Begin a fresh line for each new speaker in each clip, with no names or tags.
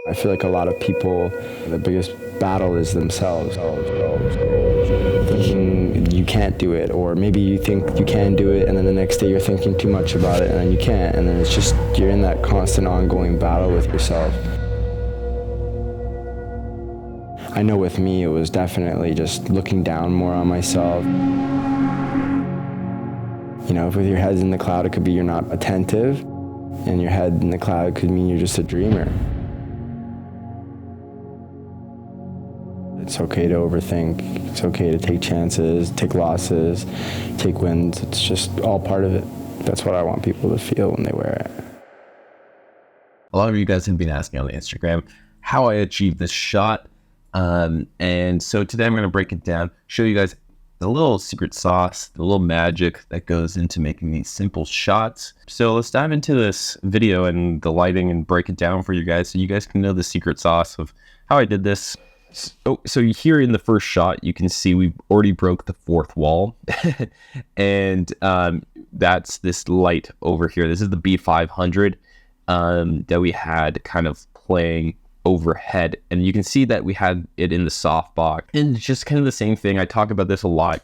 I feel like a lot of people, the biggest battle is themselves. Thinking you can't do it, or maybe you think you can do it, and then the next day you're thinking too much about it, and then you can't, and then it's just, you're in that constant ongoing battle with yourself. I know with me, it was definitely just looking down more on myself. You know, if with your head's in the cloud, it could be you're not attentive, and your head in the cloud could mean you're just a dreamer. It's okay to overthink. It's okay to take chances, take losses, take wins. It's just all part of it. That's what I want people to feel when they wear it.
A lot of you guys have been asking on the Instagram how I achieved this shot. And so today I'm going to break it down, show you guys the little secret sauce, the little magic that goes into making these simple shots. So let's dive into this video and the lighting and break it down for you guys so you guys can know the secret sauce of how I did this. So here in the first shot, you can see we already broke the fourth wall. And that's this light over here. This is the B500 that we had kind of playing overhead. And you can see that we had it in the softbox. And it's just kind of the same thing. I talk about this a lot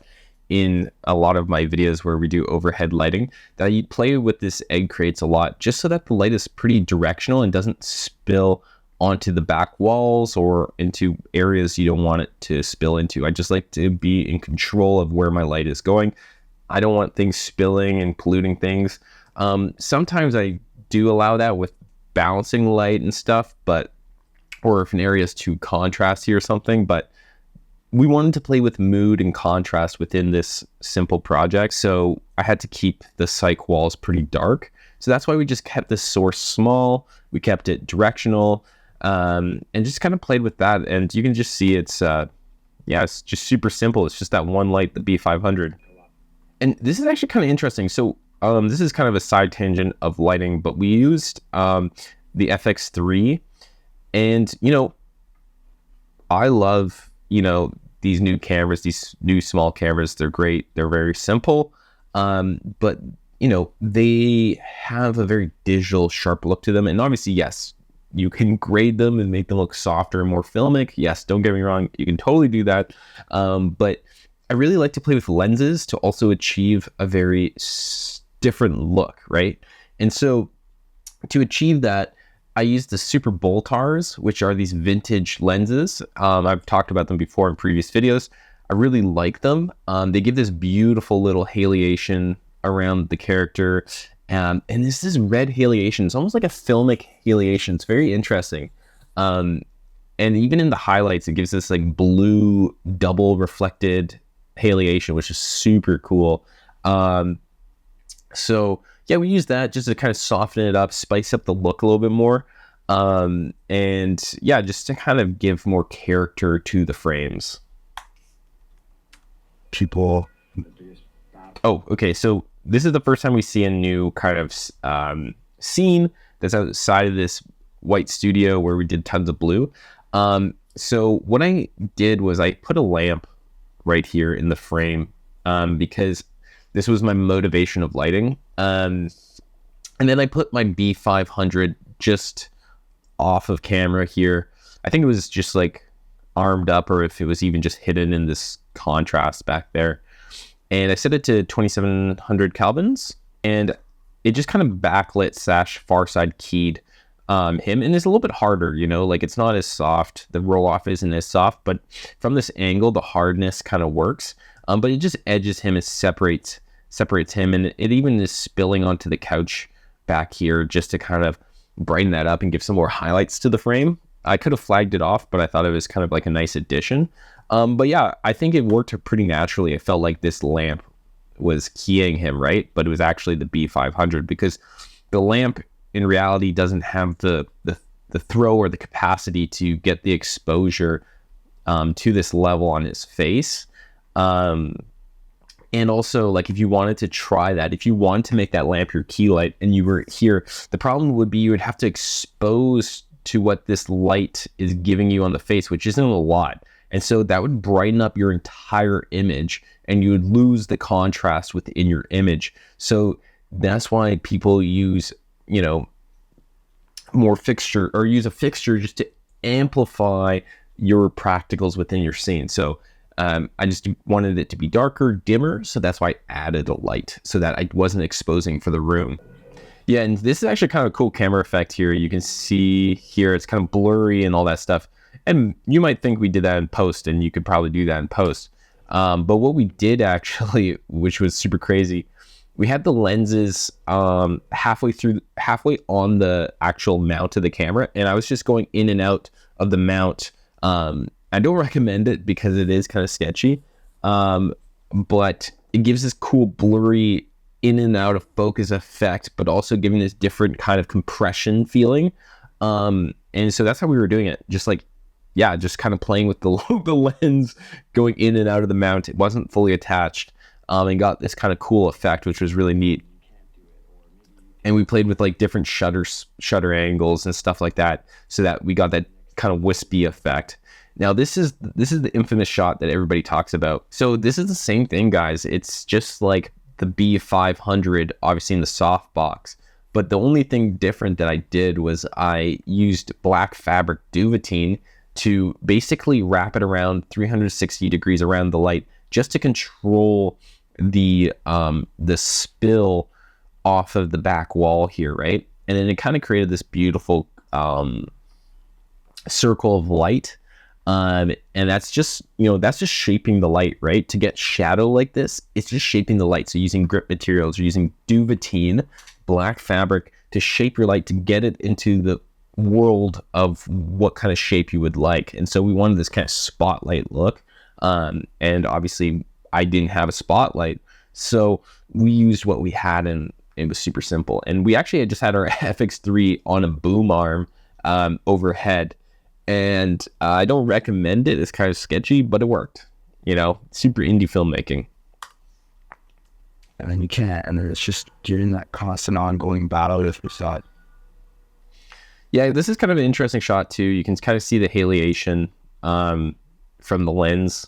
in a lot of my videos where we do overhead lighting, that you play with this egg crates a lot just so that the light is pretty directional and doesn't spill onto the back walls or into areas you don't want it to spill into. I just like to be in control of where my light is going. I don't want things spilling and polluting things. Sometimes I do allow that with balancing light and stuff, or if an area is too contrasty or something, but we wanted to play with mood and contrast within this simple project. So I had to keep the cyc walls pretty dark. So that's why we just kept the source small. We kept it directional. And just kind of played with that, and you can just see it's just super simple. It's just that one light, the B500. And this is actually kind of interesting. So this is kind of a side tangent of lighting, but we used the FX3, and I love these new cameras, these new small cameras. They're great. They're very simple, but they have a very digital, sharp look to them. And obviously, yes, you can grade them and make them look softer and more filmic. Yes, don't get me wrong, you can totally do that. But I really like to play with lenses to also achieve a very different look, right? And so to achieve that, I use the Super Boltars, which are these vintage lenses. I've talked about them before in previous videos. I really like them. They give this beautiful little haliation around the character. And this is red haliation. It's almost like a filmic haliation. It's very interesting. And even in the highlights, it gives this like blue double reflected haliation, which is super cool. So yeah, we use that just to kind of soften it up, spice up the look a little bit more. And yeah, just to kind of give more character to the frames. Oh, okay. So this is the first time we see a new kind of scene that's outside of this white studio where we did tons of blue. So what I did was I put a lamp right here in the frame because this was my motivation of lighting. And then I put my B500 just off of camera here. I think it was just like armed up, or if it was even just hidden in this contrast back there. And I set it to 2700 Kelvins, and it just kind of backlit / far side keyed him. And it's a little bit harder, like it's not as soft. The roll off isn't as soft, but from this angle, the hardness kind of works. But it just edges him and separates him. And it even is spilling onto the couch back here just to kind of brighten that up and give some more highlights to the frame. I could have flagged it off, but I thought it was kind of like a nice addition. But yeah, I think it worked pretty naturally. It felt like this lamp was keying him, right? But it was actually the B500, because the lamp in reality doesn't have the throw or the capacity to get the exposure to this level on his face. And also, like, if you wanted to try that, if you want to make that lamp your key light and you were here, the problem would be you would have to expose to what this light is giving you on the face, which isn't a lot. And so that would brighten up your entire image and you would lose the contrast within your image. So that's why people use, more fixture, or use a fixture just to amplify your practicals within your scene. So I just wanted it to be darker, dimmer, so that's why I added a light so that I wasn't exposing for the room. Yeah, and this is actually kind of a cool camera effect here. You can see here it's kind of blurry and all that stuff. And you might think we did that in post, and you could probably do that in post. But what we did actually, which was super crazy, we had the lenses halfway on the actual mount of the camera, and I was just going in and out of the mount. I don't recommend it because it is kind of sketchy, but it gives this cool blurry in and out of focus effect, but also giving this different kind of compression feeling. And so that's how we were doing it. Just like, yeah, just kind of playing with the lens going in and out of the mount. It wasn't fully attached, and got this kind of cool effect, which was really neat. And we played with like different shutter angles and stuff like that, so that we got that kind of wispy effect. Now this is the infamous shot that everybody talks about. So this is the same thing, guys. It's just like the B500, obviously in the softbox. But the only thing different that I did was I used black fabric duvetine to basically wrap it around 360 degrees around the light, just to control the spill off of the back wall here, right? And then it kind of created this beautiful circle of light. And that's just, that's just shaping the light, right? To get shadow like this, it's just shaping the light. So using grip materials, you're using duvetine, black fabric, to shape your light, to get it into the world of what kind of shape you would like. And so we wanted this kind of spotlight look. And obviously I didn't have a spotlight, so we used what we had, and it was super simple. And we actually had just had our FX3 on a boom arm overhead. And I don't recommend it. It's kind of sketchy, but it worked. Super indie filmmaking.
And then you can't, and then it's just, you're in that constant ongoing battle with your shot.
Yeah, this is kind of an interesting shot too. You can kind of see the halation from the lens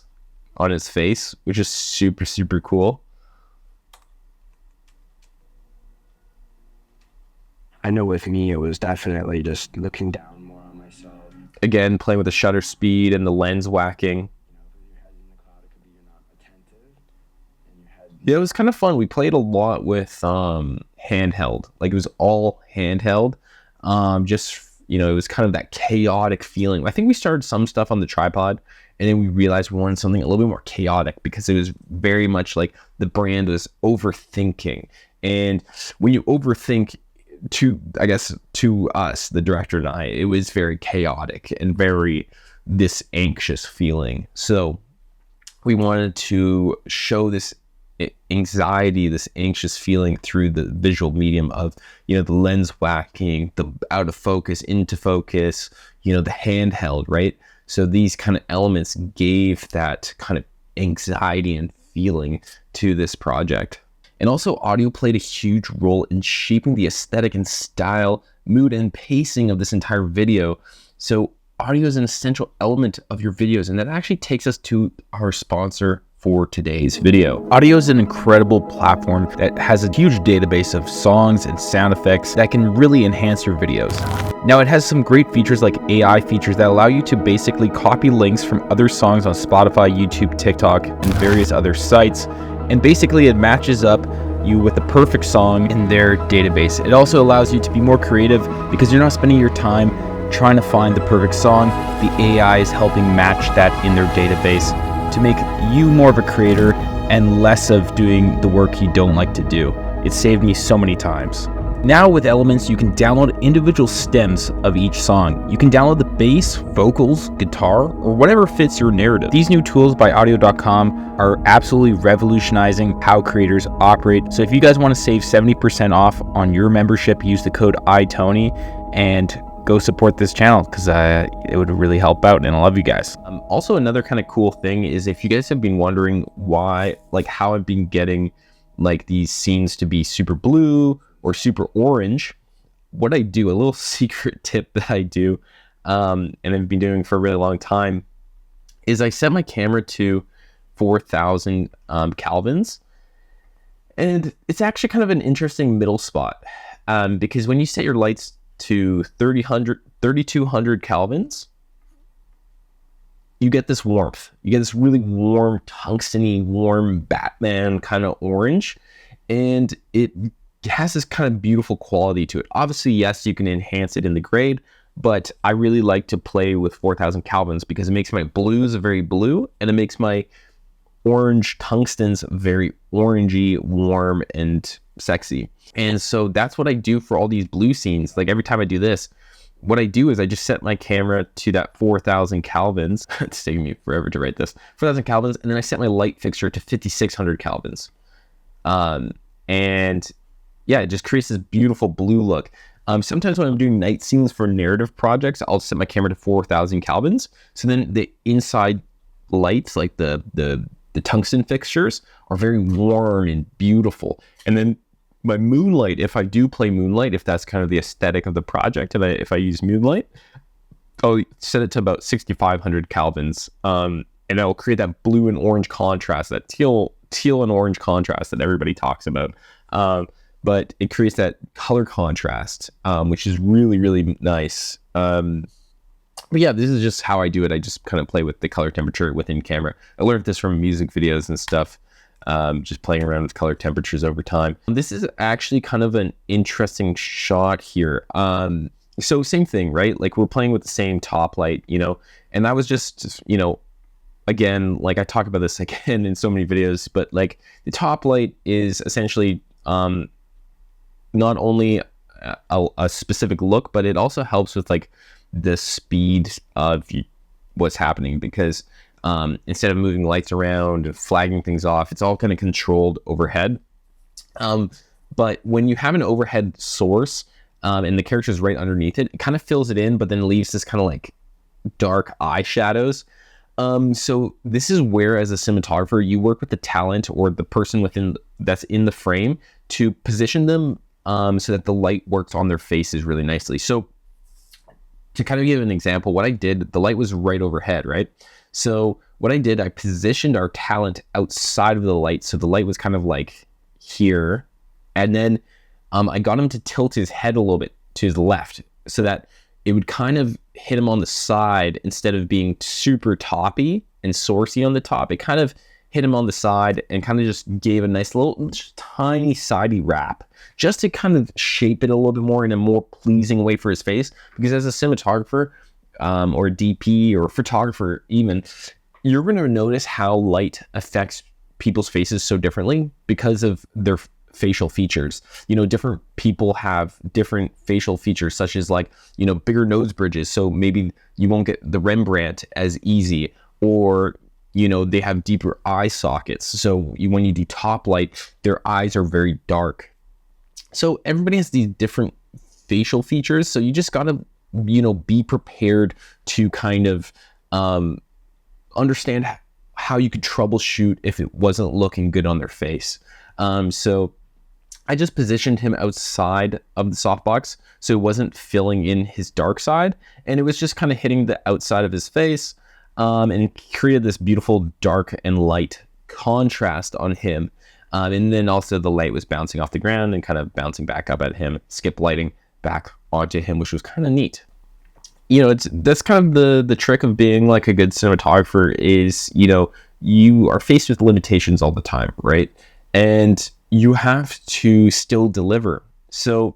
on his face, which is super, super cool.
I know with me, it was definitely just looking down.
Again, playing with the shutter speed and the lens whacking. Yeah, it was kind of fun. We played a lot with handheld. Like, it was all handheld. It was kind of that chaotic feeling. I think we started some stuff on the tripod, and then we realized we wanted something a little bit more chaotic, because it was very much like the brand was overthinking. And when you overthink, to us, the director and I, it was very chaotic and very this anxious feeling. So we wanted to show this anxiety, this anxious feeling through the visual medium of, the lens whacking, the out of focus, into focus, the handheld, right? So these kind of elements gave that kind of anxiety and feeling to this project. And also, audio played a huge role in shaping the aesthetic and style, mood, and pacing of this entire video. So audio is an essential element of your videos, and that actually takes us to our sponsor for today's video. Audio is an incredible platform that has a huge database of songs and sound effects that can really enhance your videos. Now, it has some great features like AI features that allow you to basically copy links from other songs on Spotify, YouTube, TikTok, and various other sites. And basically it matches up you with the perfect song in their database. It also allows you to be more creative, because you're not spending your time trying to find the perfect song. The AI is helping match that in their database to make you more of a creator and less of doing the work you don't like to do. It saved me so many times. Now with Elements, you can download individual stems of each song. You can download the bass, vocals, guitar, or whatever fits your narrative. These new tools by audio.com are absolutely revolutionizing how creators operate. So if you guys want to save 70% off on your membership, use the code iTony and go support this channel, because it would really help out, and I love you guys. Also, another kind of cool thing is, if you guys have been wondering how I've been getting these scenes to be super blue or super orange, what I do, a little secret tip that I do, and I've been doing for a really long time, is I set my camera to 4,000 Kelvins. And it's actually kind of an interesting middle spot, because when you set your lights to 3200 Kelvins, you get this warmth. You get this really warm, tungsten-y, warm Batman kind of orange. And it has this kind of beautiful quality to it. Obviously, yes, you can enhance it in the grade, but I really like to play with 4000 Kelvins because it makes my blues very blue, and it makes my orange tungstens very orangey, warm, and sexy. And so that's what I do for all these blue scenes. Like every time I do this, what I do is I just set my camera to that 4000 Kelvins. It's taking me forever to write this. 4000 Kelvins, and then I set my light fixture to 5600 Kelvins. And yeah, it just creates this beautiful blue look. Sometimes when I'm doing night scenes for narrative projects, I'll set my camera to 4000 Kelvins. So then the inside lights, like the tungsten fixtures, are very warm and beautiful. And then my moonlight, if I do play moonlight, if that's kind of the aesthetic of the project, and if I use moonlight, I'll set it to about 6500 Kelvins, and it'll create that blue and orange contrast, that teal and orange contrast that everybody talks about. But it creates that color contrast, which is really, really nice. But yeah, this is just how I do it. I just kind of play with the color temperature within camera. I learned this from music videos and stuff. Just playing around with color temperatures over time. This is actually kind of an interesting shot here. So same thing, right? Like we're playing with the same top light, and that was just, again, like I talk about this again in so many videos, but like the top light is essentially not only a specific look, but it also helps with like the speed of what's happening, because instead of moving lights around and flagging things off, it's all kind of controlled overhead. But when you have an overhead source and the character is right underneath it, it kind of fills it in, but then leaves this kind of like dark eye shadows. So this is where, as a cinematographer, you work with the talent or the person that's in the frame to position them so that the light works on their faces really nicely. So to kind of give an example, what I did, the light was right overhead, right? So what I did, I positioned our talent outside of the light. So the light was kind of like here. And then I got him to tilt his head a little bit to his left so that it would kind of hit him on the side instead of being super toppy and sourcey on the top. It kind of hit him on the side and kind of just gave a nice little tiny sidey wrap just to kind of shape it a little bit more in a more pleasing way for his face. Because as a cinematographer or a DP or a photographer even, you're going to notice how light affects people's faces so differently because of their facial features. Different people have different facial features, such as like, bigger nose bridges. So maybe you won't get the Rembrandt as easy, or they have deeper eye sockets. So when you do top light, their eyes are very dark. So everybody has these different facial features. So you just got to, be prepared to kind of understand how you could troubleshoot if it wasn't looking good on their face. So I just positioned him outside of the softbox so it wasn't filling in his dark side, and it was just kind of hitting the outside of his face, and created this beautiful dark and light contrast on him. And then also the light was bouncing off the ground and kind of bouncing back up at him, skip lighting back onto him, which was kind of neat. That's kind of the trick of being like a good cinematographer is, you are faced with limitations all the time, right? And you have to still deliver. So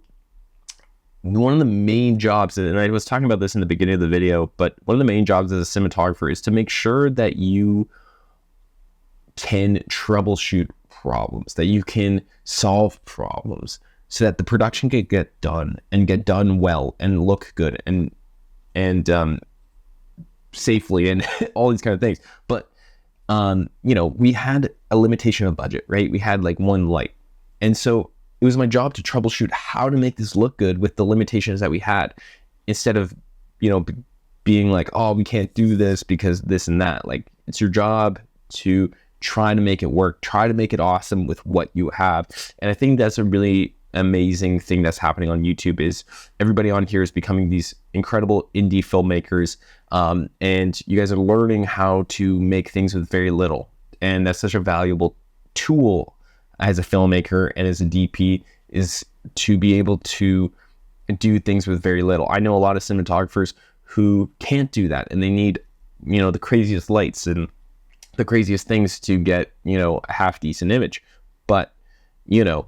one of the main jobs, and I was talking about this in the beginning of the video, but one of the main jobs as a cinematographer is to make sure that you can troubleshoot problems, that you can solve problems so that the production can get done and get done well and look good and safely and all these kind of things. But we had a limitation of budget, right? We had like one light. And so it was my job to troubleshoot how to make this look good with the limitations that we had, instead of, being like, oh, we can't do this because this and that. Like, it's your job to try to make it work, try to make it awesome with what you have. And I think that's a really amazing thing that's happening on YouTube, is everybody on here is becoming these incredible indie filmmakers. And you guys are learning how to make things with very little. And that's such a valuable tool as a filmmaker and as a DP, is to be able to do things with very little. I know a lot of cinematographers who can't do that, and they need, you know, the craziest lights and the craziest things to get, you know, a half decent image. But, you know,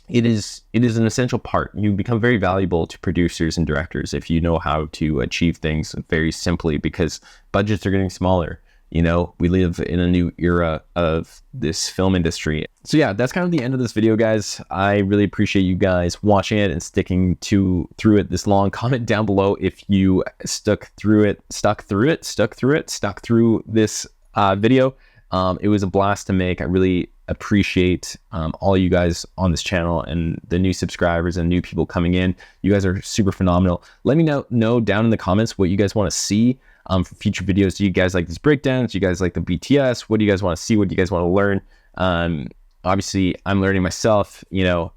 it is an essential part. You become very valuable to producers and directors if you know how to achieve things very simply, because budgets are getting smaller. You know, we live in a new era of this film industry. So yeah, that's kind of the end of this video, guys. I really appreciate you guys watching it and sticking through it this long. Comment down below if you stuck through this video. It was a blast to make. I really appreciate all you guys on this channel and the new subscribers and new people coming in. You guys are super phenomenal. Let me know down in the comments what you guys want to see for future videos. Do you guys like these breakdowns? Do you guys like the BTS? What do you guys want to see? What do you guys want to learn? Obviously, I'm learning myself, you know,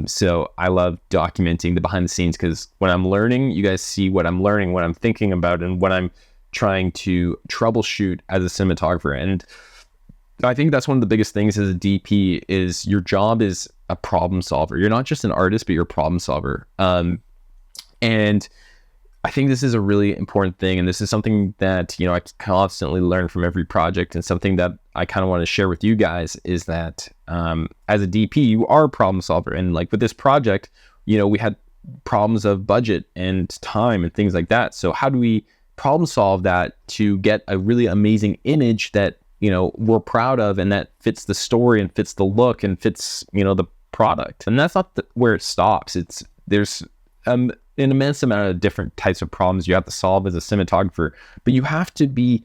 so I love documenting the behind the scenes, because when I'm learning, you guys see what I'm learning, what I'm thinking about, and what I'm trying to troubleshoot as a cinematographer. And I think that's one of the biggest things as a DP is your job is a problem solver. You're not just an artist, but you're a problem solver. And I think this is a really important thing. And this is something that, you know, I constantly learn from every project, and something that I kind of want to share with you guys is that as a DP, you are a problem solver. And like with this project, you know, we had problems of budget and time and things like that. So how do we problem solve that to get a really amazing image that, you know, we're proud of, and that fits the story and fits the look and fits, you know, the product? And that's not where it stops. There's an immense amount of different types of problems you have to solve as a cinematographer, but you have to be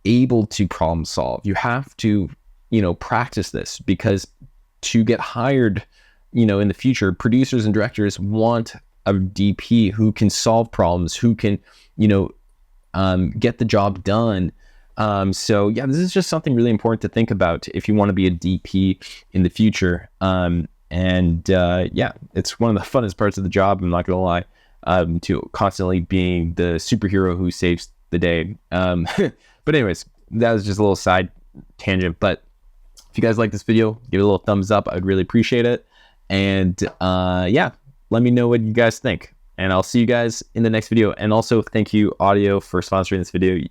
able to problem solve. You have to, you know, practice this, because to get hired, you know, in the future, producers and directors want a DP who can solve problems, who can, you know, get the job done. So yeah, this is just something really important to think about if you want to be a DP in the future. Yeah, it's one of the funnest parts of the job, I'm not gonna lie, to constantly being the superhero who saves the day. But anyways, that was just a little side tangent. But if you guys like this video, give it a little thumbs up. I'd really appreciate it. And yeah, let me know what you guys think, and I'll see you guys in the next video. And also thank you Audio for sponsoring this video.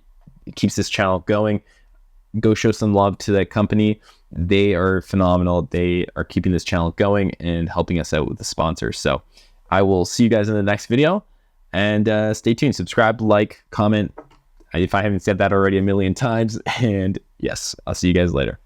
It keeps this channel going. Go show some love to that company. They are phenomenal. They are keeping this channel going and helping us out with the sponsors. So I will see you guys in the next video, and stay tuned. Subscribe, like, comment if I haven't said that already a million times. And yes, I'll see you guys later.